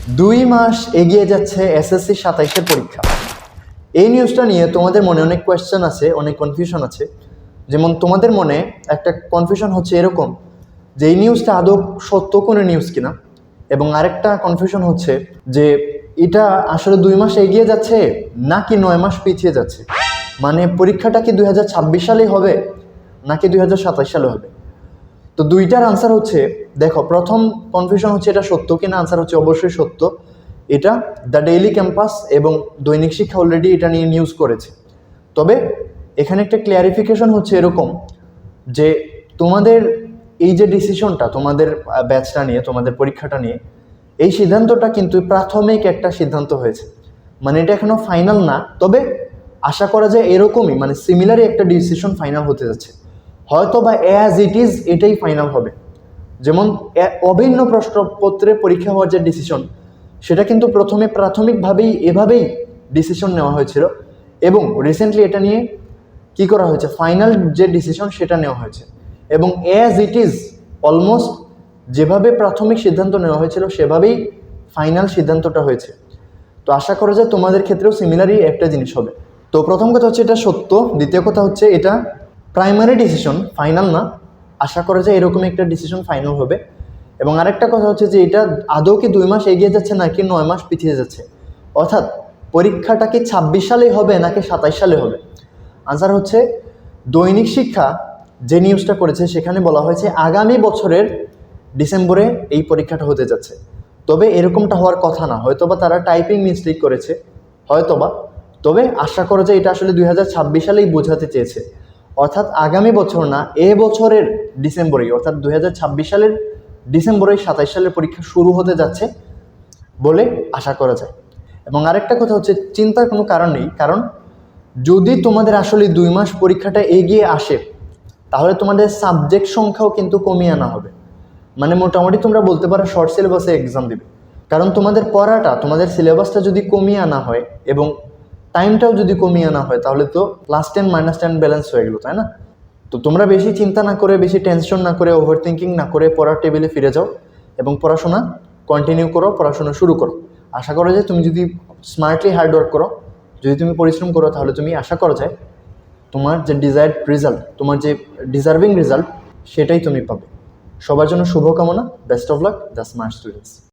2 মাস এগিয়ে যাচ্ছে এসএসসি 27-এর পরীক্ষা। এই নিউজটা নিয়ে তোমাদের মনে অনেক কোয়েশ্চেন আছে, অনেক কনফিউশন আছে। যেমন তোমাদের মনে একটা কনফিউশন হচ্ছে এরকম যে এই নিউজটা আদৌ সত্য কোনো নিউজ কিনা, এবং আরেকটা কনফিউশন হচ্ছে যে এটা আসলে 2 মাস এগিয়ে যাচ্ছে নাকি 9 মাস পিছিয়ে যাচ্ছে, মানে পরীক্ষাটা কি 2026 সালেই হবে নাকি 2027 সালে হবে। তো দুইটার আনসার হচ্ছে, দেখো প্রথম কনফিউশন হচ্ছে এটা সত্য কিনা, আনসার হচ্ছে অবশ্যই সত্য। এটা দ্য ডেইলি ক্যাম্পাস এবং দৈনিক শিক্ষা অলরেডি এটা নিয়ে নিউজ করেছে। তবে এখানে একটা ক্লিয়ারিফিকেশন হচ্ছে এরকম যে তোমাদের এই যে ডিসিশনটা তোমাদের ব্যাচটা নিয়ে, তোমাদের পরীক্ষাটা নিয়ে, এই সিদ্ধান্তটা কিন্তু প্রাথমিক একটা সিদ্ধান্ত হয়েছে, মানে এটা এখনো ফাইনাল না। তবে আশা করা যায় এরকমই, মানে সিমিলারই একটা ডিসিশন ফাইনাল হতে যাচ্ছে, হয়তো বা অ্যাজ ইট ইজ এটাই ফাইনাল হবে। যেমন অভিন্ন প্রশ্নপত্রে পরীক্ষা হওয়ার যে ডিসিশন, সেটা কিন্তু প্রথমে প্রাথমিকভাবেই এভাবেই ডিসিশন নেওয়া হয়েছিল, এবং রিসেন্টলি এটা নিয়ে কি করা হয়েছে, ফাইনাল যে ডিসিশন সেটা নেওয়া হয়েছে। এবং অ্যাজ ইট ইজ অলমোস্ট যেভাবে প্রাথমিক সিদ্ধান্ত নেওয়া হয়েছিল সেভাবেই ফাইনাল সিদ্ধান্তটা হয়েছে। তো আশা করা যায় তোমাদের ক্ষেত্রেও সিমিলারই একটা জিনিস হবে। তো প্রথম কথা হচ্ছে এটা সত্য, দ্বিতীয় কথা হচ্ছে এটা প্রাইমারি ডিসিশন, ফাইনাল না। আশা করা যায় এরকম একটা ডিসিশন ফাইনাল হবে। এবং আরেকটা কথা হচ্ছে যে এটা আদৌ কি 2 মাস এগিয়ে যাচ্ছে নাকি 9 মাস পিছিয়ে যাচ্ছে, অর্থাৎ পরীক্ষাটা কি 26 সালে হবে নাকি 27 সালে হবে। আনসার হচ্ছে দৈনিক শিক্ষা যে নিউজটা করেছে সেখানে বলা হয়েছে আগামী বছরের ডিসেম্বরে এই পরীক্ষাটা হতে যাচ্ছে। তবে এরকমটা হওয়ার কথা না, হয়তোবা তারা টাইপিং মিস্টেক করেছে, হয়তোবা। তবে আশা করা যায় এটা আসলে 2026 সালেই বোঝাতে চেয়েছে, অর্থাৎ আগামী বছর না, এ বছরের ডিসেম্বরেই, অর্থাৎ 2026 সালের ডিসেম্বরেই 27 সালের পরীক্ষা শুরু হতে যাচ্ছে বলে আশা করা যায়। এবং আরেকটা কথা হচ্ছে চিন্তার কোনো কারণ নেই, কারণ যদি তোমাদের আসলে 2 মাস পরীক্ষাটা এগিয়ে আসে তাহলে তোমাদের সাবজেক্ট সংখ্যাও কিন্তু কমিয়ে আনা হবে, মানে মোটামুটি তোমরা বলতে পারো শর্ট সিলেবাসে এক্সাম দিবে। কারণ তোমাদের পড়াটা, তোমাদের সিলেবাসটা যদি কমিয়ে আনা হয় এবং টাইমটাও যদি কমিয়ে আনা হয় তাহলে তো +10 -10 ব্যালেন্স হয়ে গেলো, তাই না? তো তোমরা বেশি চিন্তা না করে, বেশি টেনশন না করে, ওভার থিঙ্কিং না করে পড়ার টেবিলে ফিরে যাও এবং পড়াশোনা কন্টিনিউ করো, পড়াশোনা শুরু করো। আশা করা যায় তুমি যদি স্মার্টলি হার্ডওয়ার্ক করো, যদি তুমি পরিশ্রম করো, তাহলে তুমি আশা করা যায় তোমার যে ডিজায়ার্ড রেজাল্ট, তোমার যে ডিজার্ভিং রেজাল্ট, সেটাই তুমি পাবে। সবার জন্য শুভকামনা, best of luck, the smart students.